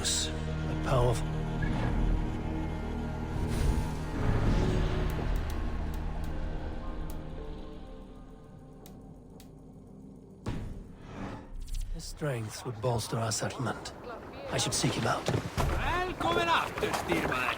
Norse, but powerful. His strength would bolster our settlement. I should seek him out. Välkommen after, styrman.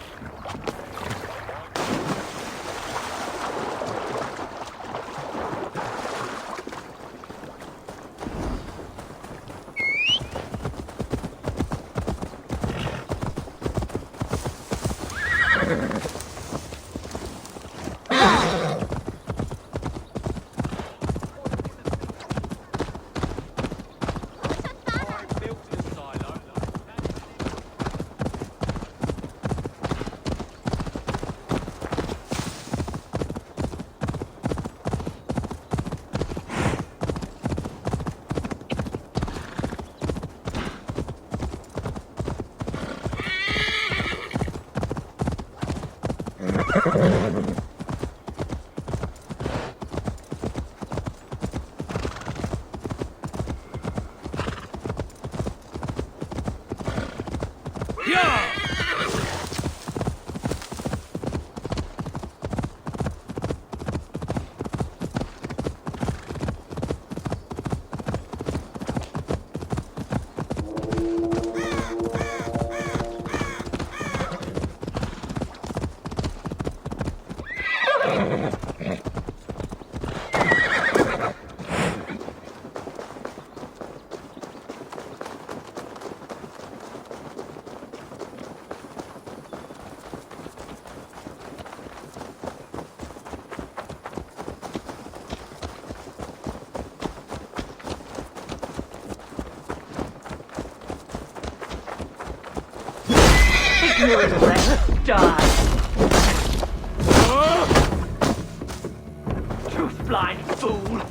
Die! Truth-blind fool!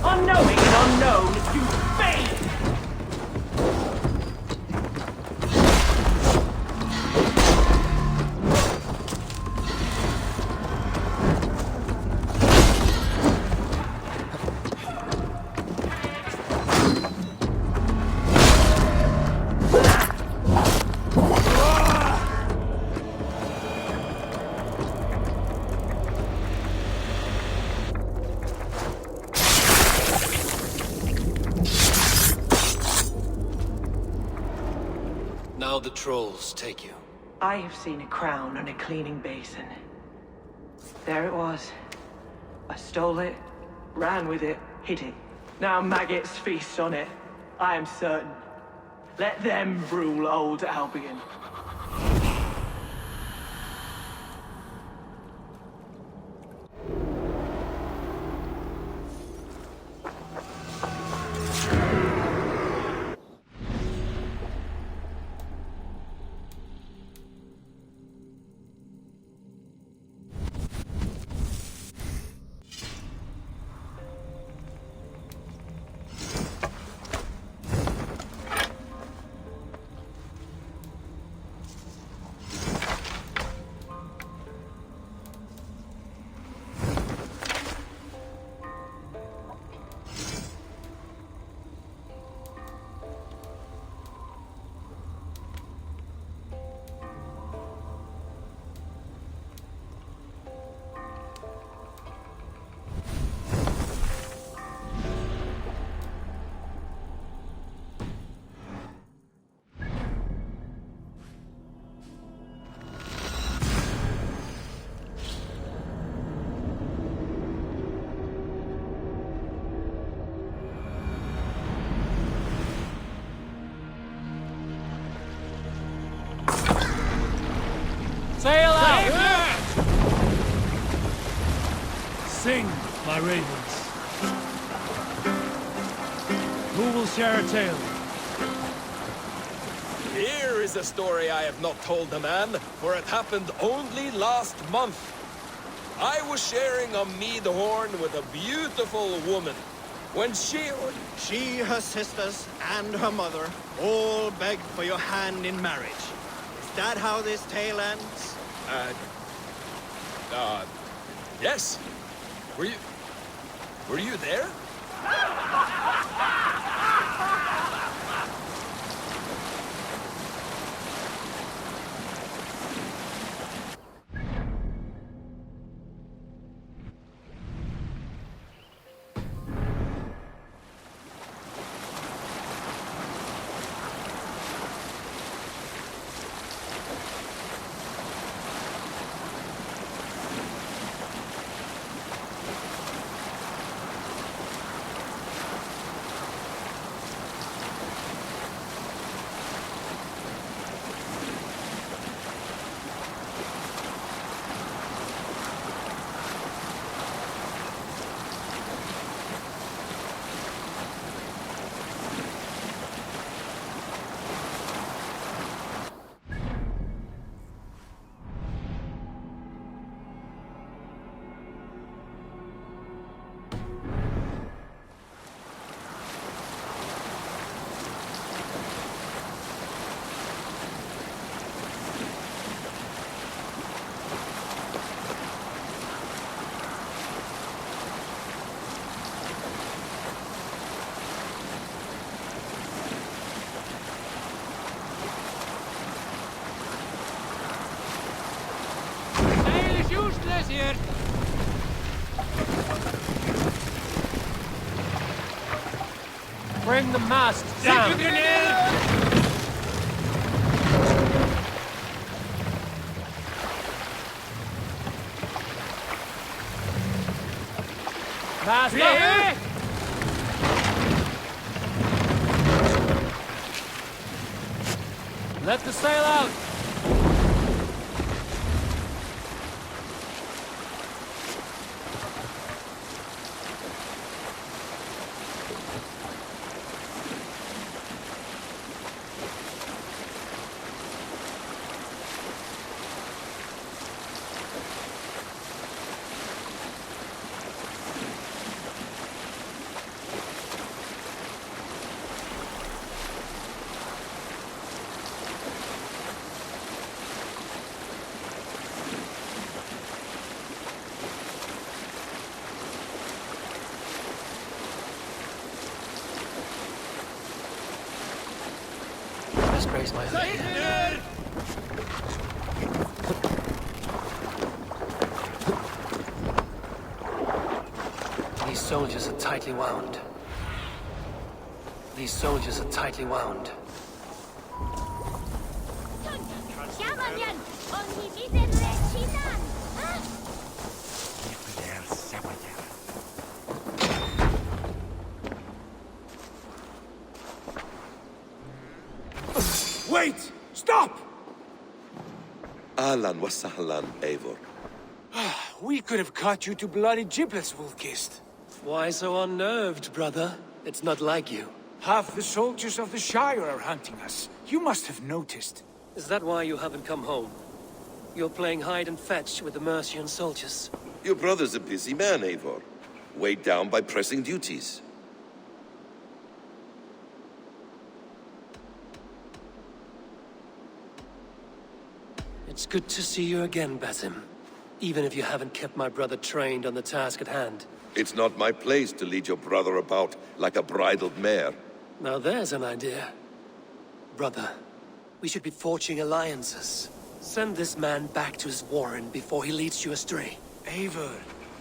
Unknowing and unknown, you fail! Now the trolls take you. I have seen a crown on a cleaning basin. There it was. I stole it, ran with it, hid it. Now maggots feast on it. I am certain. Let them rule old Albion. Sail out! Sing, my ravens. Who will share a tale? Here is a story I have not told the man, for it happened only last month. I was sharing a mead horn with a beautiful woman. When she, her sisters, and her mother all begged for your hand in marriage. Is that how this tale ends? Yes. Were you there? Sail is useless here. Bring the mast down! Mast up! Let the sail out! Raise my hand. These soldiers are tightly wound. These soldiers are tightly wound. Wait! Stop! Ahlan wa sahlan, Eivor. We could have cut you to bloody giblets, Wolf-Kissed. Why so unnerved, brother? It's not like you. Half the soldiers of the Shire are hunting us. You must have noticed. Is that why you haven't come home? You're playing hide and fetch with the Mercian soldiers. Your brother's a busy man, Eivor. Weighed down by pressing duties. It's good to see you again, Basim. Even if you haven't kept my brother trained on the task at hand. It's not my place to lead your brother about like a bridled mare. Now there's an idea. Brother, we should be forging alliances. Send this man back to his warren before he leads you astray. Eivor,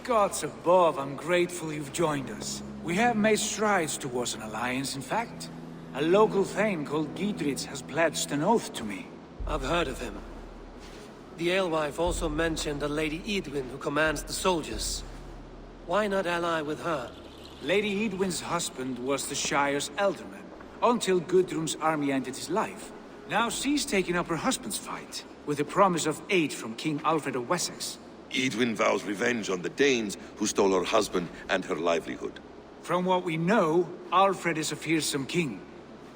gods above, I'm grateful you've joined us. We have made strides towards an alliance, in fact. A local thane called Gidritz has pledged an oath to me. I've heard of him. The alewife also mentioned a Lady Edwin who commands the soldiers. Why not ally with her? Lady Edwin's husband was the Shire's elderman, until Gudrun's army ended his life. Now she's taking up her husband's fight, with the promise of aid from King Alfred of Wessex. Edwin vows revenge on the Danes who stole her husband and her livelihood. From what we know, Alfred is a fearsome king.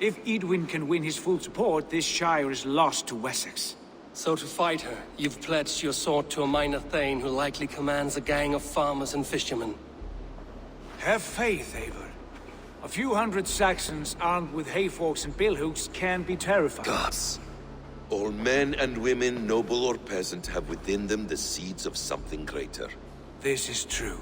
If Edwin can win his full support, this Shire is lost to Wessex. So to fight her, you've pledged your sword to a minor thane who likely commands a gang of farmers and fishermen. Have faith, Eivor. A few hundred Saxons armed with hayforks and billhooks can be terrifying. Gods. All men and women, noble or peasant, have within them the seeds of something greater. This is true.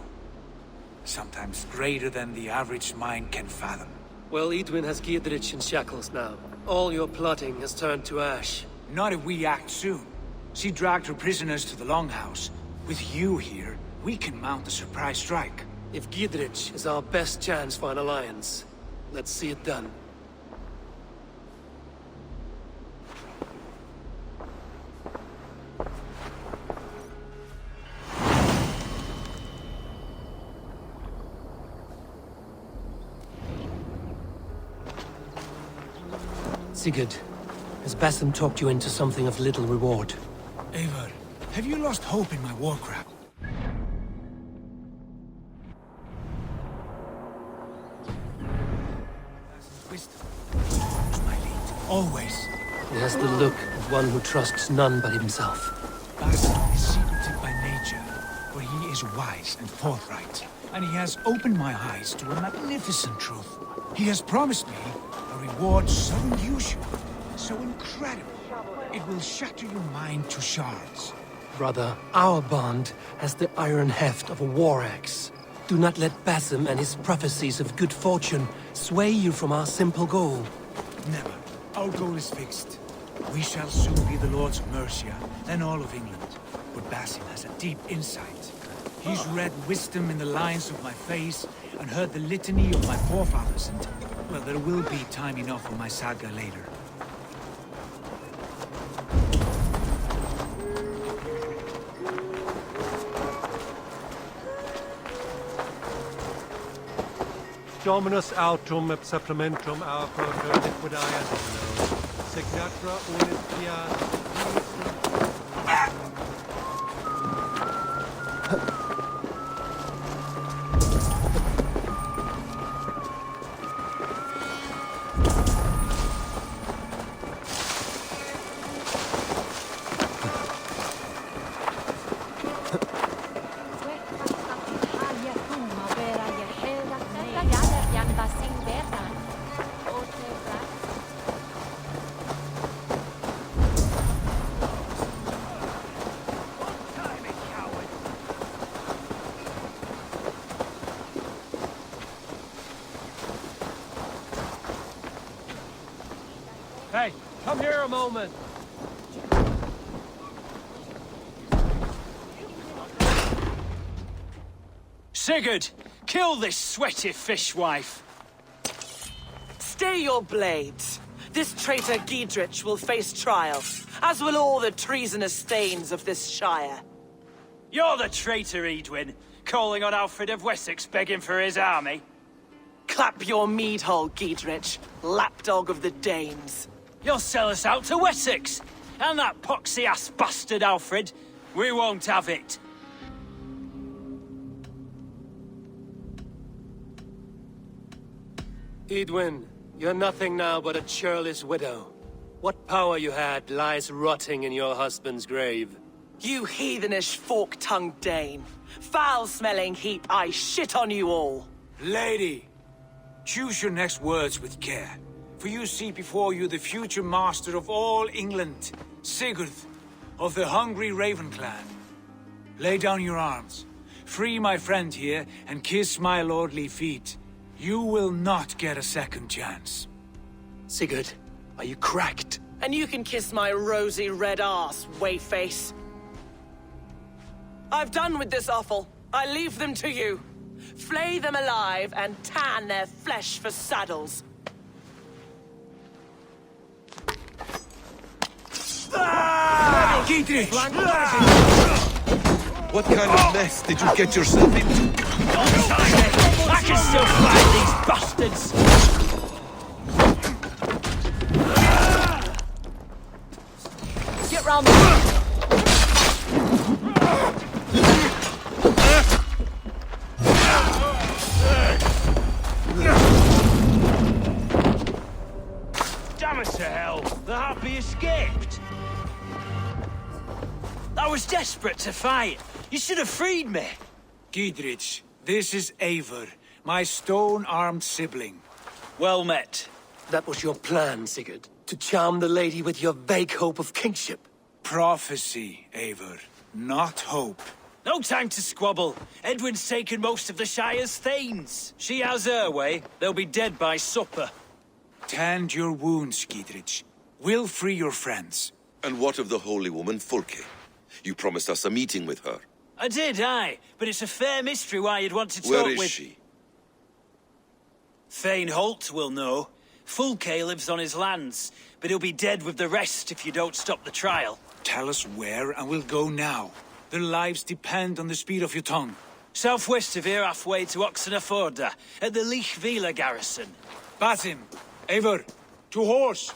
Sometimes greater than the average mind can fathom. Well, Edwin has Giedrich in shackles now. All your plotting has turned to ash. Not if we act soon. She dragged her prisoners to the Longhouse. With you here, we can mount a surprise strike. If Giedrich is our best chance for an alliance, let's see it done. Sigurd, has Basim talked you into something of little reward? Eivor, have you lost hope in my warcraft? Wisdom. My lead. Always. He has the look of one who trusts none but himself. Basim is secretive by nature, but he is wise and forthright. And he has opened my eyes to a magnificent truth. He has promised me a reward so unusual, so incredible, it will shatter your mind to shards. Brother, our bond has the iron heft of a war axe. Do not let Basim and his prophecies of good fortune sway you from our simple goal. Never. Our goal is fixed. We shall soon be the lords of Mercia, and all of England. But Basim has a deep insight. He's read wisdom in the lines of my face, and heard the litany of my forefathers, and... well, there will be time enough for my saga later. Dominus autum et supplementum autor liquidae domino. Signatra unis fiat. Hey, come here a moment. Sigurd, kill this sweaty fishwife. Stay your blades. This traitor Giedrich will face trial, as will all the treasonous thanes of this shire. You're the traitor, Edwin, calling on Alfred of Wessex begging for his army. Clap your mead hole, Giedrich, lapdog of the Danes. You'll sell us out to Wessex, and that poxy-ass bastard Alfred. We won't have it. Edwin, you're nothing now but a churlish widow. What power you had lies rotting in your husband's grave. You heathenish fork-tongued Dane. Foul-smelling heap, I shit on you all. Lady, choose your next words with care. For you see before you the future master of all England, Sigurd, of the hungry Raven clan. Lay down your arms, free my friend here, and kiss my lordly feet. You will not get a second chance. Sigurd, are you cracked? And you can kiss my rosy red ass, wayface. I've done with this offal. I leave them to you. Flay them alive and tan their flesh for saddles. Giedrich! What kind of mess did you get yourself into? I can still fight these bastards! Get round there. I was desperate to fight. You should have freed me. Gidrich, this is Eivor, my stone-armed sibling. Well met. That was your plan, Sigurd. To charm the lady with your vague hope of kingship. Prophecy, Eivor, not hope. No time to squabble. Edwin's taken most of the Shire's thanes. She has her way. They'll be dead by supper. Tend your wounds, Gidrich. We'll free your friends. And what of the holy woman Fulke? You promised us a meeting with her. I did, aye. But it's a fair mystery why you'd want to talk Where with... is she? Thane Holt will know. Fulke lives on his lands, but he'll be dead with the rest if you don't stop the trial. Tell us where, and we'll go now. Their lives depend on the speed of your tongue. Southwest of here, halfway to Oxenaforda, at the Lichvila garrison. Basim, Eivor, to horse!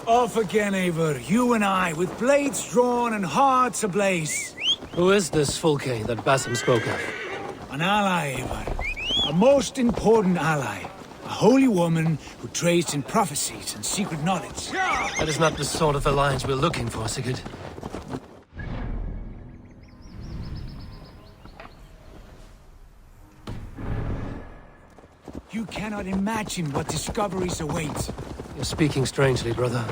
Off again, Eivor. You and I, with blades drawn and hearts ablaze. Who is this Fulke that Basim spoke of? An ally, Eivor. A most important ally. A holy woman who trades in prophecies and secret knowledge. That is not the sort of alliance we're looking for, Sigurd. You cannot imagine what discoveries await. You're speaking strangely, brother.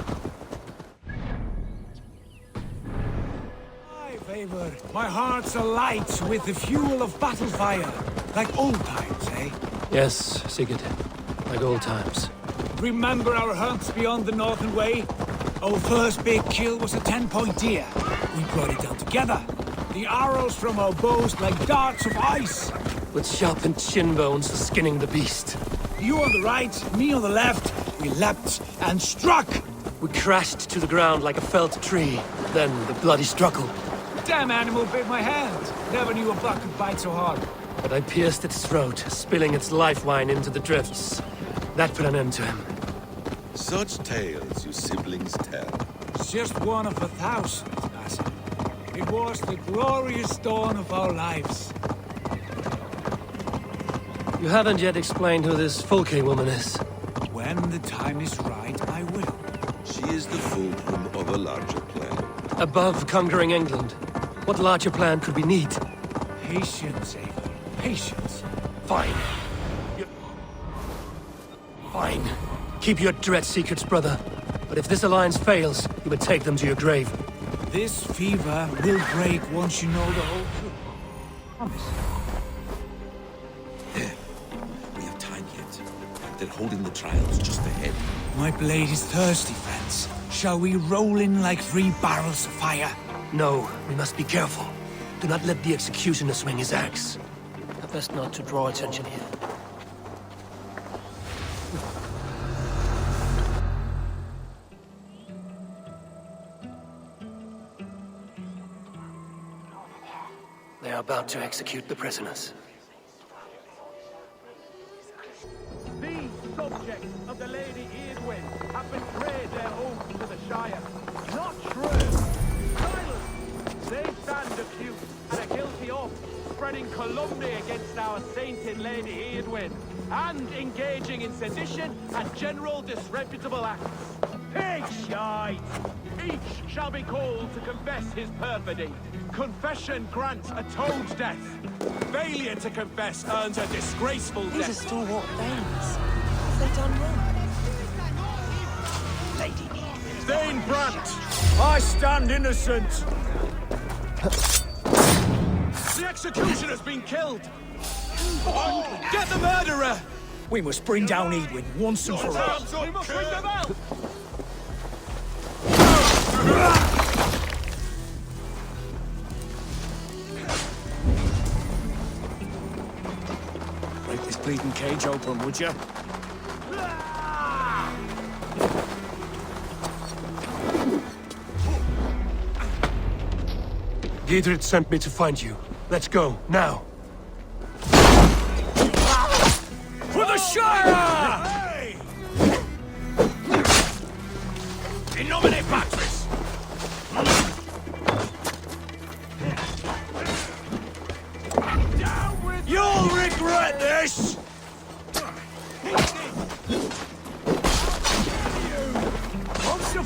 Eivor, my heart's alight with the fuel of battle fire. Like old times, eh? Yes, Sigurd. Like old times. Remember our hunts beyond the Northern Way? Our first big kill was a 10-point deer. We brought it down together. The arrows from our bows like darts of ice. With sharpened shin bones for skinning the beast. You on the right, me on the left. We leapt and struck. We crashed to the ground like a felled tree. Then the bloody struggle. Damn animal bit my hand. Never knew a buck could bite so hard. But I pierced its throat, spilling its life wine into the drifts. That put an end to him. Such tales you siblings tell. It's just one of 1,000, Basim. It was the glorious dawn of our lives. You haven't yet explained who this Fulke woman is. When the time is right, I will. She is the fulcrum of a larger plan. Above conquering England, what larger plan could we need? Patience, Eivor. Patience. Fine. Fine. Keep your dread secrets, brother. But if this alliance fails, you would take them to your grave. This fever will break once you know the whole truth. Promise. We have time yet. They're holding the trials just ahead. My blade is thirsty, friends. Shall we roll in like 3 barrels of fire? No, we must be careful. Do not let the executioner swing his axe. Best not to draw attention here. They are about to execute the prisoners. These subjects of the Lady Eadwyn have betrayed their oath to the Shire. Not true! Silence! They stand accused and are guilty of spreading calumny against our sainted Lady Eadwyn and engaging in sedition and general disreputable acts. Pig shite! Each shall be called to confess his perfidy. Confession grants a toad's death. Failure to confess earns a disgraceful death. These are stalwart thanes. Have they done wrong? Lady Eadwyn. Thane Brant, I stand innocent. The execution has been killed. Get the murderer! We must bring down Eadwyn once and for all. We must ring them out! Break this bleeding cage open, would you? Gidrit sent me to find you. Let's go, now. For the Shire! In nomine Patris!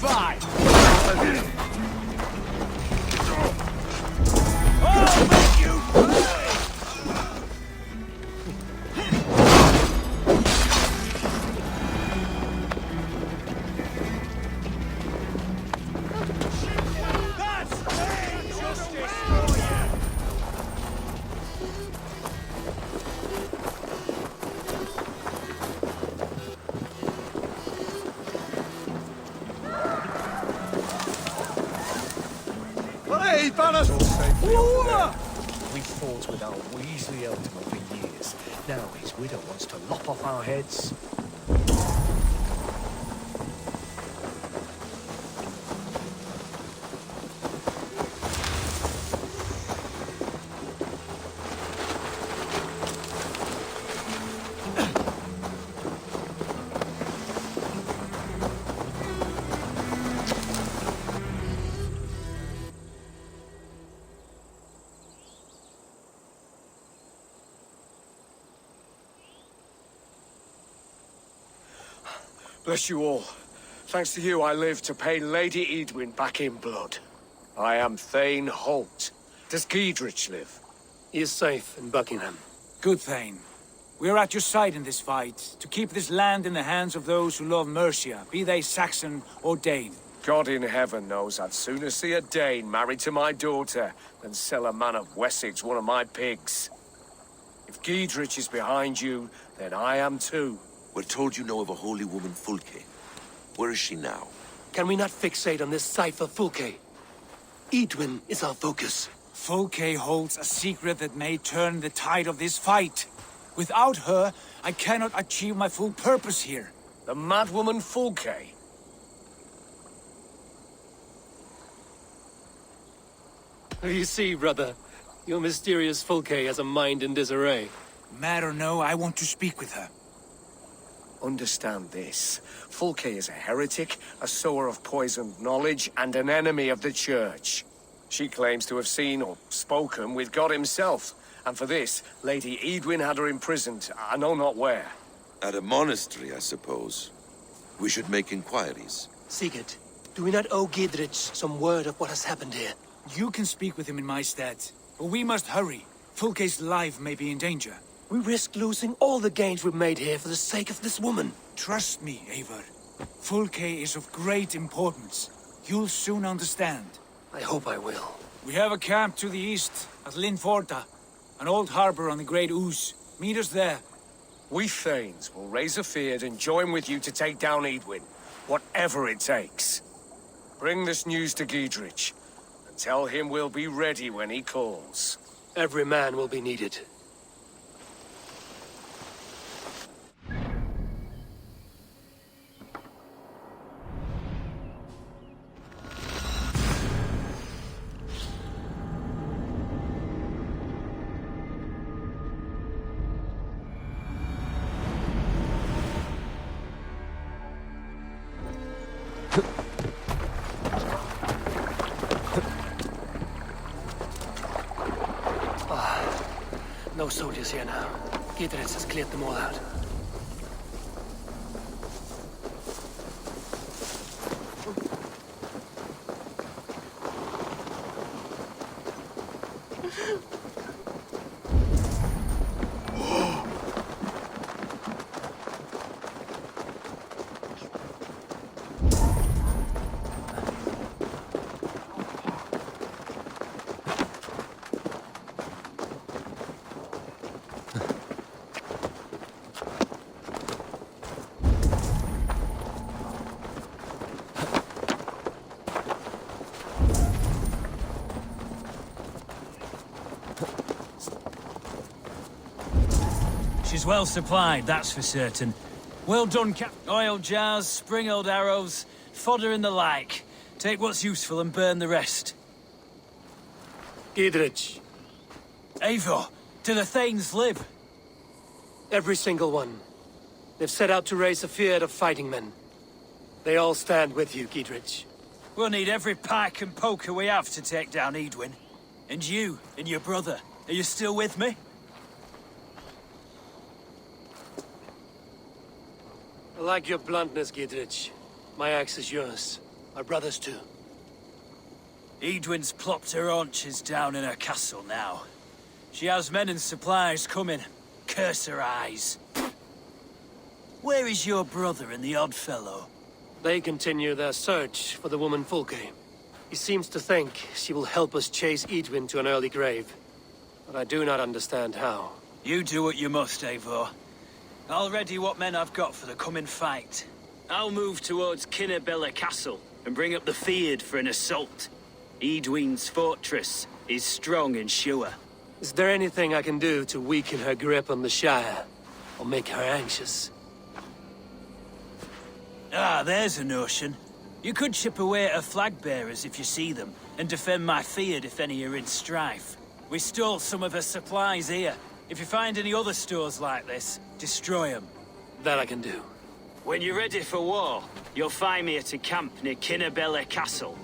by! Hey, Banner! We fought with our Weasley Elder for years. Now his widow wants to lop off our heads. Bless you all. Thanks to you, I live to pay Lady Edwin back in blood. I am Thane Holt. Does Giedrich live? He is safe in Buckingham. Good Thane. We are at your side in this fight, to keep this land in the hands of those who love Mercia, be they Saxon or Dane. God in heaven knows I'd sooner see a Dane married to my daughter than sell a man of Wessex one of my pigs. If Giedrich is behind you, then I am too. We're told you know of a holy woman, Fulke. Where is she now? Can we not fixate on this cipher, Fulke? Edwin is our focus. Fulke holds a secret that may turn the tide of this fight. Without her, I cannot achieve my full purpose here. The madwoman Fulke? You see, brother, your mysterious Fulke has a mind in disarray. Mad or no, I want to speak with her. Understand this. Fulke is a heretic, a sower of poisoned knowledge, and an enemy of the Church. She claims to have seen or spoken with God himself. And for this, Lady Edwin had her imprisoned, I know not where. At a monastery, I suppose. We should make inquiries. Sigurd, do we not owe Giedrich some word of what has happened here? You can speak with him in my stead, but we must hurry. Fulke's life may be in danger. We risk losing all the gains we've made here for the sake of this woman. Trust me, Eivor. Fulke is of great importance. You'll soon understand. I hope I will. We have a camp to the east, at Linforta. An old harbor on the Great Ouse. Meet us there. We Thanes will raise a feard and join with you to take down Edwin, whatever it takes. Bring this news to Giedrich, and tell him we'll be ready when he calls. Every man will be needed. No soldiers here now. Giedrich has cleared them all out. She's well supplied, that's for certain. Well done, Cap. Oil jars, spring-old arrows, fodder and the like. Take what's useful and burn the rest. Giedrich. Eivor, do the Thanes live? Every single one. They've set out to raise a fear of fighting men. They all stand with you, Giedrich. We'll need every pike and poker we have to take down Edwin. And you, and your brother, are you still with me? I like your bluntness, Giedrich. My axe is yours. Our brothers too. Edwin's plopped her haunches down in her castle now. She has men and supplies coming. Curse her eyes. Where is your brother and the odd fellow? They continue their search for the woman Fulke. He seems to think she will help us chase Edwin to an early grave. But I do not understand how. You do what you must, Eivor. I'll ready what men I've got for the coming fight. I'll move towards Kinnebella Castle and bring up the Fyrd for an assault. Edwin's fortress is strong and sure. Is there anything I can do to weaken her grip on the Shire? Or make her anxious? Ah, there's a notion. You could chip away at her flag-bearers if you see them, and defend my Fyrd if any are in strife. We stole some of her supplies here. If you find any other stores like this, destroy them. That I can do. When you're ready for war, you'll find me at a camp near Kinnebella Castle.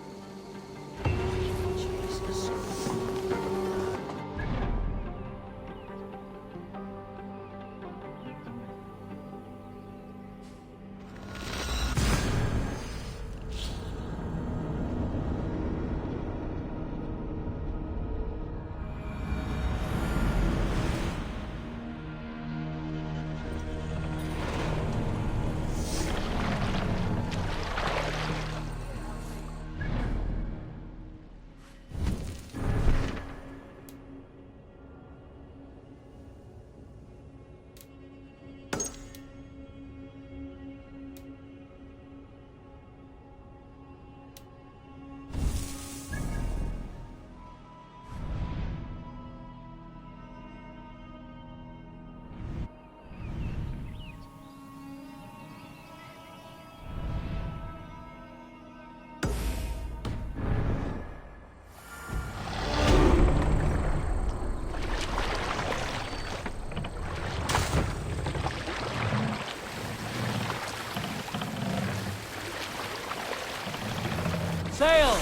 Sail!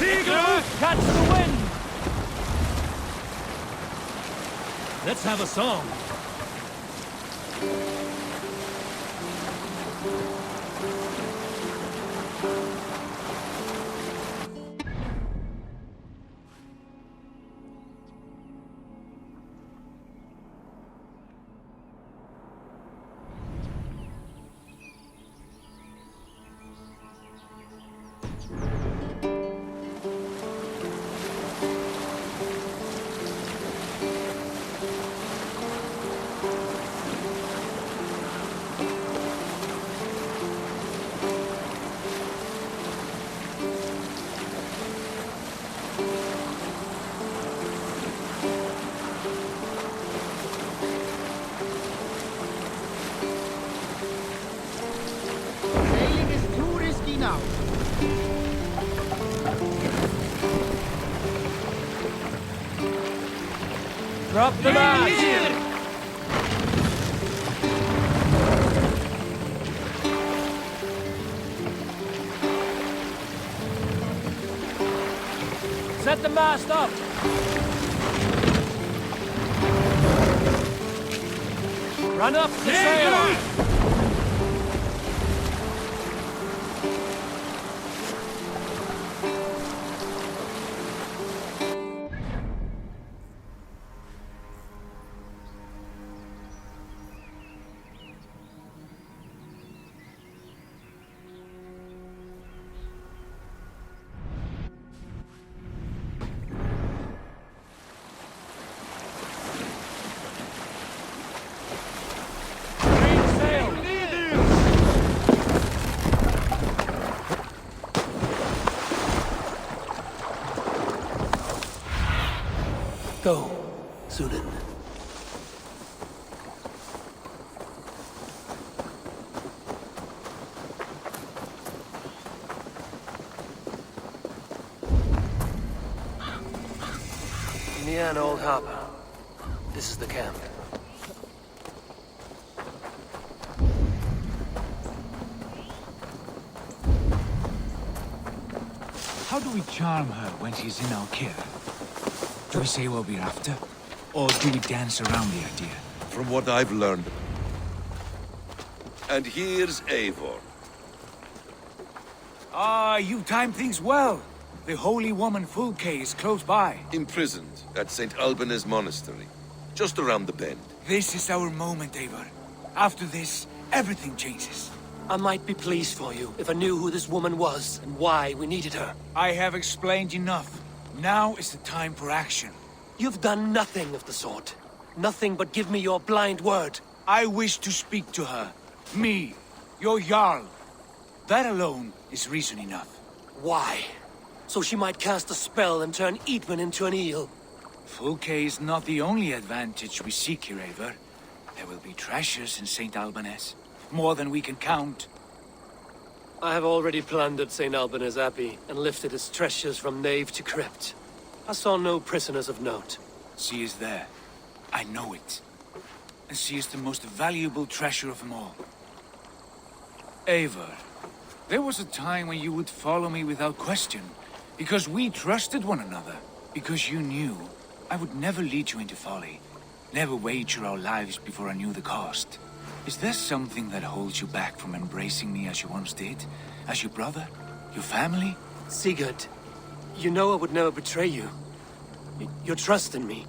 Catch the wind! Let's have a song. Sailing is too risky now. Drop the mast! Set the mast up! Run up the sail! Go, Sunan. Near an old harbor. This is the camp. How do we charm her when she's in our care? Do we say what we're after? Or do we dance around the idea? From what I've learned. And here's Eivor. Ah, you timed things well. The holy woman Fulke is close by. Imprisoned at St. Alban's Monastery, just around the bend. This is our moment, Eivor. After this, everything changes. I might be pleased for you if I knew who this woman was and why we needed her. I have explained enough. Now is the time for action. You've done nothing of the sort. Nothing but give me your blind word. I wish to speak to her. Me, your Jarl. That alone is reason enough. Why? So she might cast a spell and turn Eatman into an eel. Fulke is not the only advantage we seek here, Eivor. There will be treasures in St. Alban's. More than we can count. I have already plundered St. Alban's Abbey and lifted its treasures from nave to crypt. I saw no prisoners of note. She is there. I know it. And she is the most valuable treasure of them all. Eivor, there was a time when you would follow me without question, because we trusted one another, because you knew I would never lead you into folly, never wager our lives before I knew the cost. Is there something that holds you back from embracing me as you once did? As your brother? Your family? Sigurd, you know I would never betray you. Your trust in me.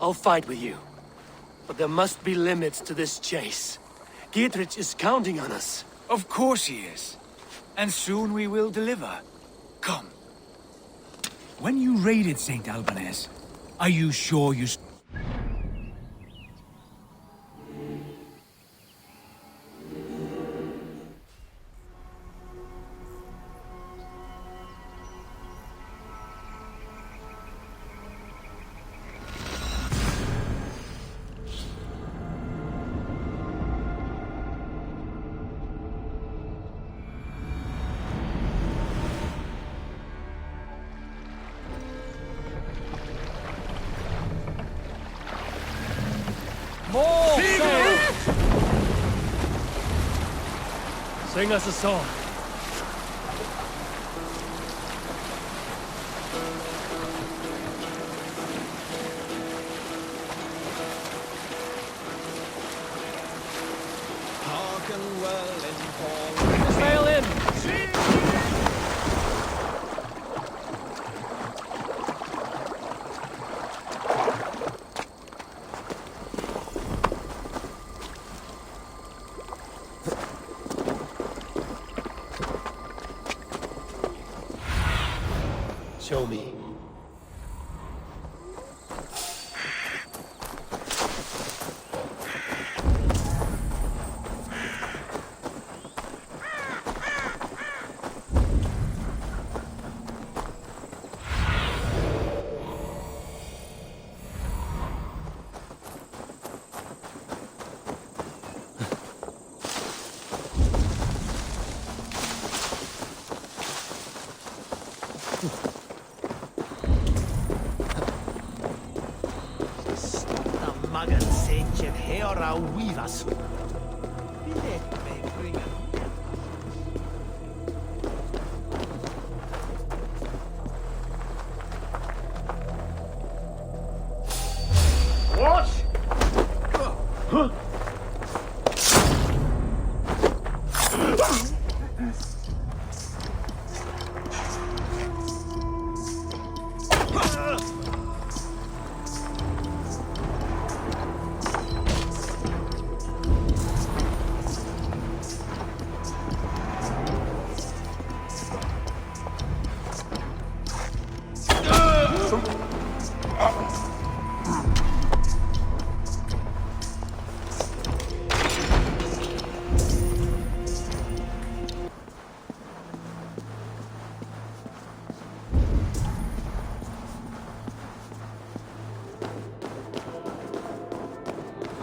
I'll fight with you. But there must be limits to this chase. Dietrich is counting on us. Of course he is. And soon we will deliver. Come. When you raided St. Alban's, are you sure you... More sail! Sing us a song. Hearken well in Paul. Sail in! Show me. Magan sentje hera wivasu. Let me bring a... What? Huh?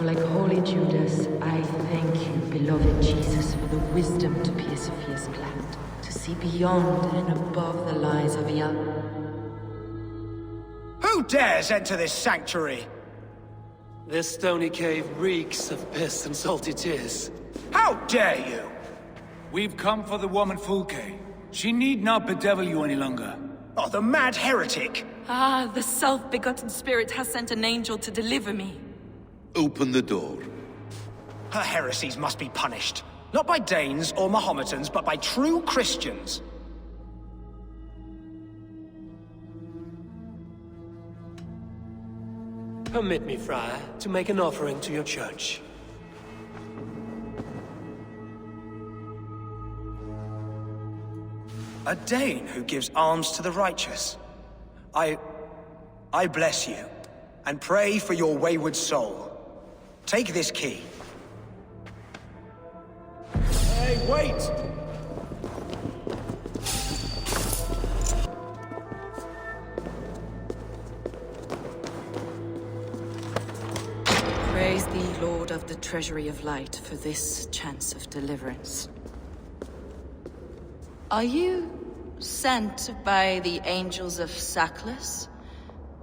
Like holy Judas, I thank you, beloved Jesus, for the wisdom to pierce Sophia's plan, to see beyond and above the lies of Ea. Who dares enter this sanctuary? This stony cave reeks of piss and salty tears. How dare you? We've come for the woman Fulke. She need not bedevil you any longer. Oh, the mad heretic! Ah, the self-begotten spirit has sent an angel to deliver me. Open the door. Her heresies must be punished. Not by Danes or Mahometans, but by true Christians. Permit me, Friar, to make an offering to your church. A Dane who gives alms to the righteous. I bless you, and pray for your wayward soul. Take this key. Hey, wait! Praise thee, Lord of the Treasury of Light, for this chance of deliverance. Are you sent by the angels of Saklas,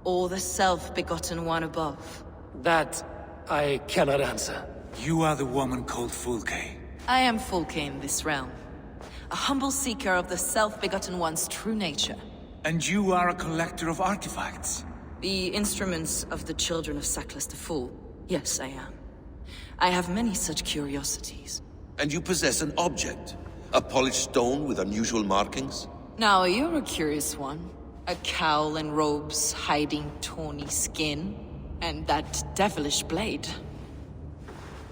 or the self-begotten one above? That I cannot answer. You are the woman called Fulke. I am Fulke in this realm, a humble seeker of the self-begotten one's true nature. And you are a collector of artifacts? The instruments of the children of Saklas the Fool. Yes, I am. I have many such curiosities. And you possess an object? A polished stone with unusual markings? Now, you're a curious one. A cowl and robes hiding tawny skin, and that devilish blade.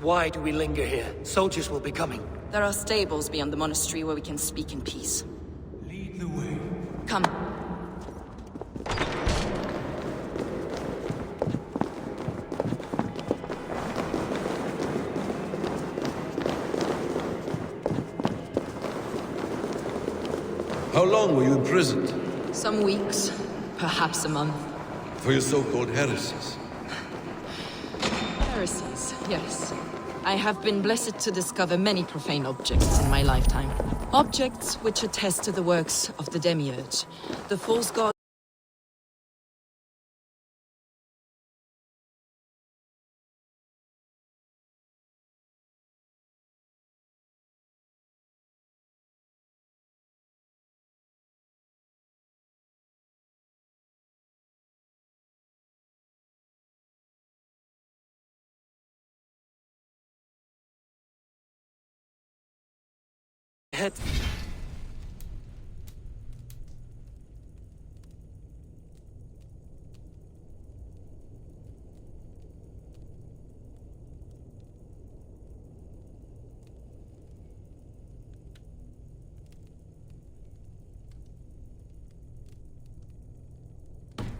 Why do we linger here? Soldiers will be coming. There are stables beyond the monastery where we can speak in peace. Lead the way. Come. How long were you imprisoned? Some weeks, perhaps a month. For your so-called heresies? Heresies, yes. I have been blessed to discover many profane objects in my lifetime. Objects which attest to the works of the Demiurge, the false god. Head.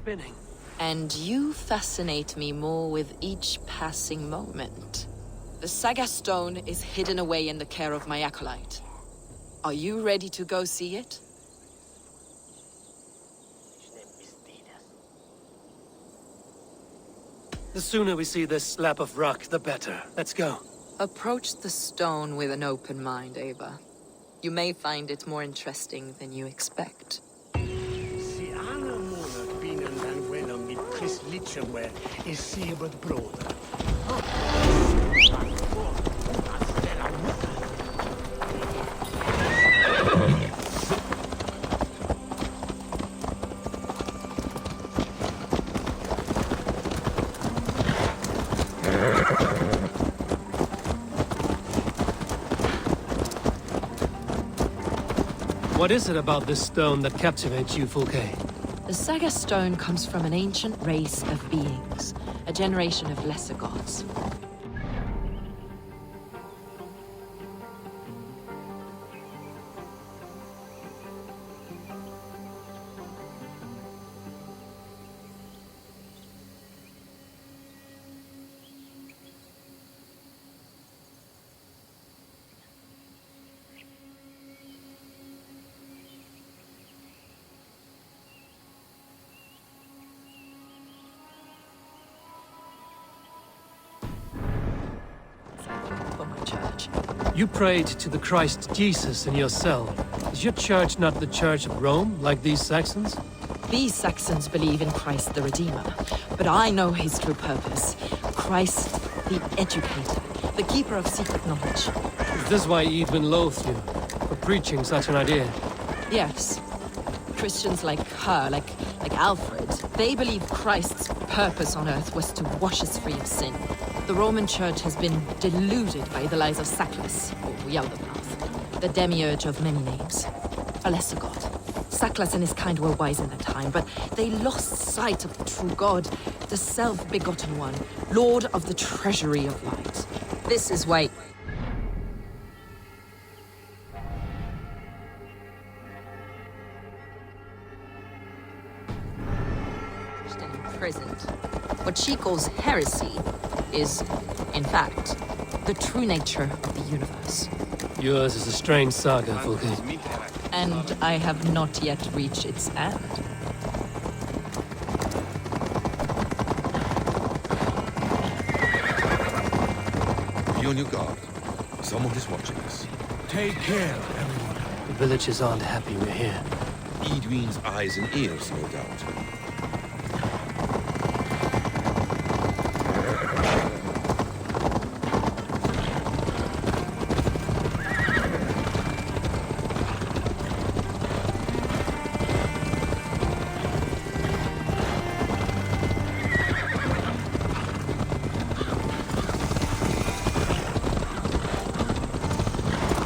Spinning. And you fascinate me more with each passing moment. The Saga Stone is hidden away in the care of my acolyte. Are you ready to go see it? The sooner we see this slab of rock, the better. Let's go. Approach the stone with an open mind, Eivor. You may find it more interesting than you expect. What is it about this stone that captivates you, Fulke? The Saga Stone comes from an ancient race of beings, a generation of lesser gods. You prayed to the Christ Jesus in your cell. Is your church not the Church of Rome, like these Saxons? These Saxons believe in Christ the Redeemer, but I know his true purpose. Christ the Educator, the keeper of secret knowledge. Is this why Edwin loathed you, for preaching such an idea? Yes. Christians like her, like Alfred, they believe Christ's purpose on earth was to wash us free of sin. The Roman Church has been deluded by the lies of Saklas, or Yaldabaoth, the demiurge of many names. A lesser god, Saklas and his kind were wise in their time, but they lost sight of the true God, the self-begotten one, Lord of the treasury of light. This is why... and imprisoned. What she calls heresy is, in fact, the true nature of the universe. Yours is a strange saga, Fulke. And I have not yet reached its end. Be on your guard. Someone is watching us. Take care, everyone. The villagers aren't happy we're here. Edwin's eyes and ears, no doubt.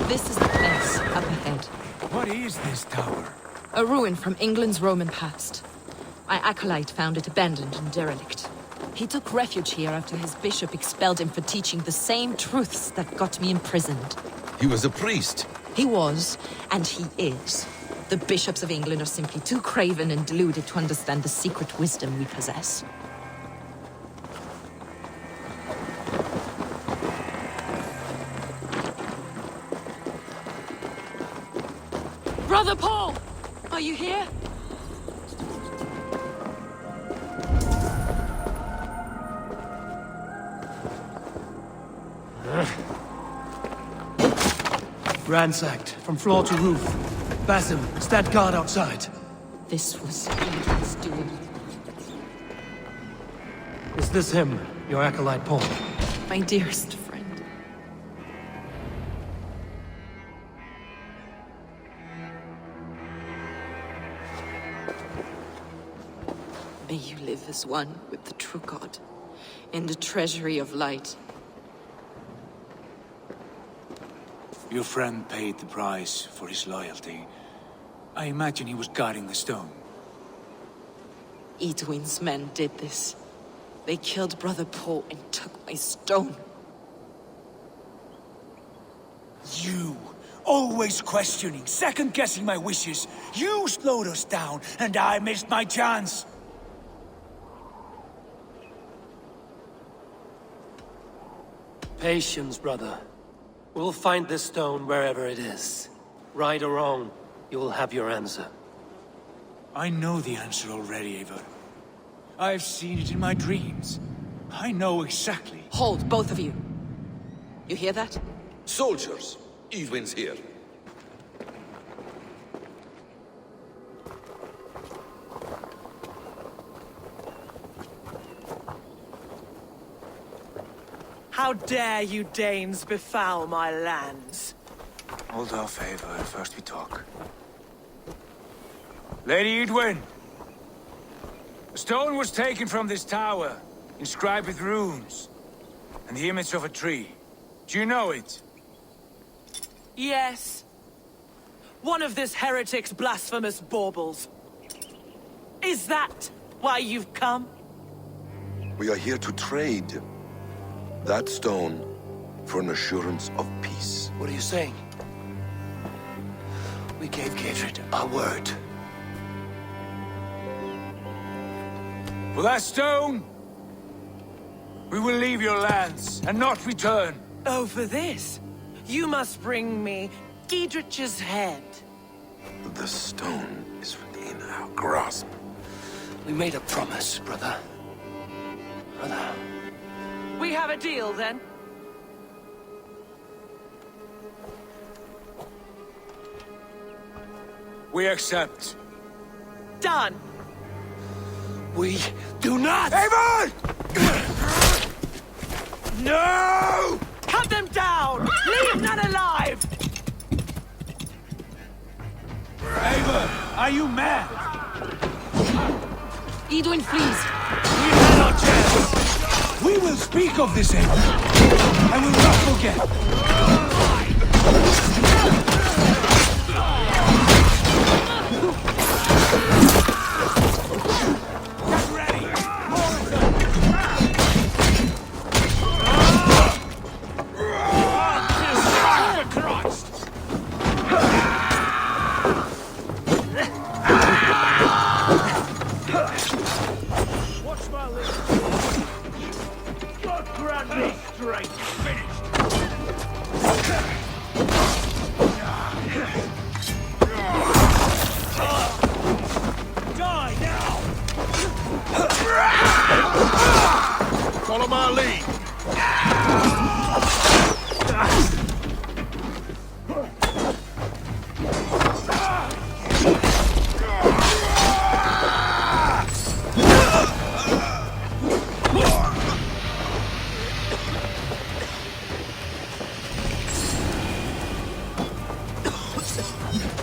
This is the place up ahead. What is this tower? A ruin from England's Roman past. My acolyte found it abandoned and derelict. He took refuge here after his bishop expelled him for teaching the same truths that got me imprisoned. He was a priest. He was, and he is. The bishops of England are simply too craven and deluded to understand the secret wisdom we possess. Brother Paul! Are you here? Ransacked, from floor to roof. Basim, stand guard outside. This was Eivor doing. Is this him, your acolyte Paul? My dearest friend. May you live as one with the true God, in the treasury of light. Your friend paid the price for his loyalty. I imagine he was guarding the stone. Edwin's men did this. They killed Brother Paul and took my stone. You, always questioning, second-guessing my wishes. You slowed us down, and I missed my chance. Patience, brother. We'll find this stone wherever it is. Right or wrong, you will have your answer. I know the answer already, Eivor. I've seen it in my dreams. I know exactly. Hold, both of you. You hear that? Soldiers, Edwin's here. How dare you Danes befoul my lands? Hold off, Eivor. First we talk. Lady Edwin! A stone was taken from this tower, inscribed with runes, and the image of a tree. Do you know it? Yes. One of this heretic's blasphemous baubles. Is that why you've come? We are here to trade that stone for an assurance of peace. What are you saying? We gave Gatred our word. For that stone, we will leave your lands and not return. Oh, for this? You must bring me Giedrich's head. The stone is within our grasp. We made a promise, brother. Brother. We have a deal, then? We accept. Done! We do not! Eivor! No! Cut them down! Leave none alive! Eivor, are you mad? Edwin, please. We had our chance. We will speak of this, Eivor. I will not forget. Watch my lead. God grant me strength. Finished. Die now! Follow my lead.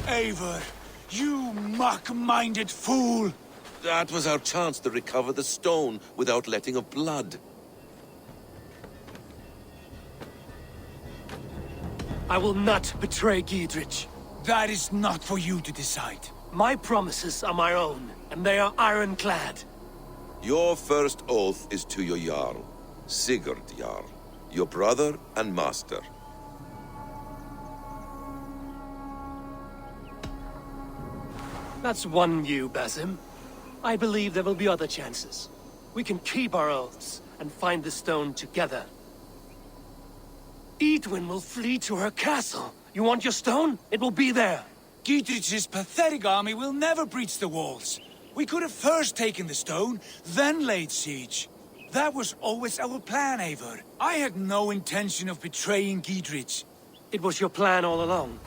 Eivor, you mock-minded fool! That was our chance to recover the stone without letting of blood. I will not betray Giedrich. That is not for you to decide. My promises are my own, and they are ironclad. Your first oath is to your Jarl, Sigurd Jarl, your brother and master. That's one view, Basim. I believe there will be other chances. We can keep our oaths and find the stone together. Eadwyn will flee to her castle. You want your stone? It will be there. Giedrich's pathetic army will never breach the walls. We could have first taken the stone, then laid siege. That was always our plan, Eivor. I had no intention of betraying Giedrich. It was your plan all along.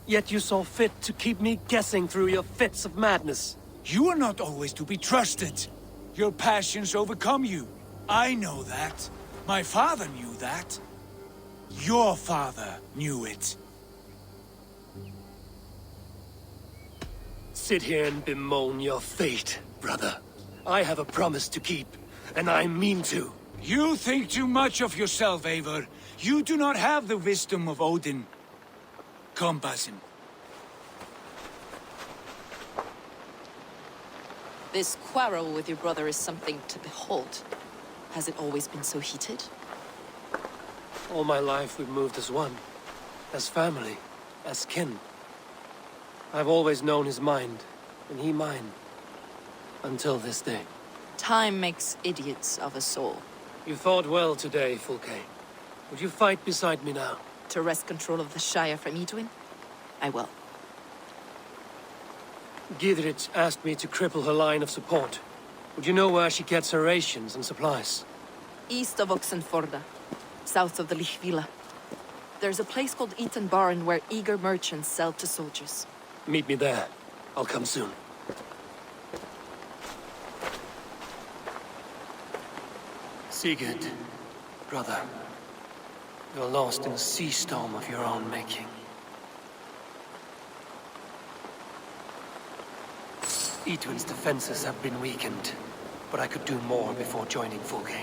Yet you saw fit to keep me guessing through your fits of madness. You are not always to be trusted. Your passions overcome you. I know that. My father knew that. Your father knew it. Sit here and bemoan your fate, brother. I have a promise to keep, and I mean to. You think too much of yourself, Eivor. You do not have the wisdom of Odin. Come, Basim. This quarrel with your brother is something to behold. Has it always been so heated? All my life we've moved as one. As family. As kin. I've always known his mind, and he mine. Until this day. Time makes idiots of us all. You fought well today, Fulke. Would you fight beside me now? To wrest control of the Shire from Eadwyn? I will. Giedrich asked me to cripple her line of support. Would you know where she gets her rations and supplies? East of Oxenforda, south of the Lichvila. There's a place called Eaton Barn where eager merchants sell to soldiers. Meet me there. I'll come soon. Sigurd, brother. You're lost in a sea storm of your own making. Eadwyn's defenses have been weakened, but I could do more before joining Fulke.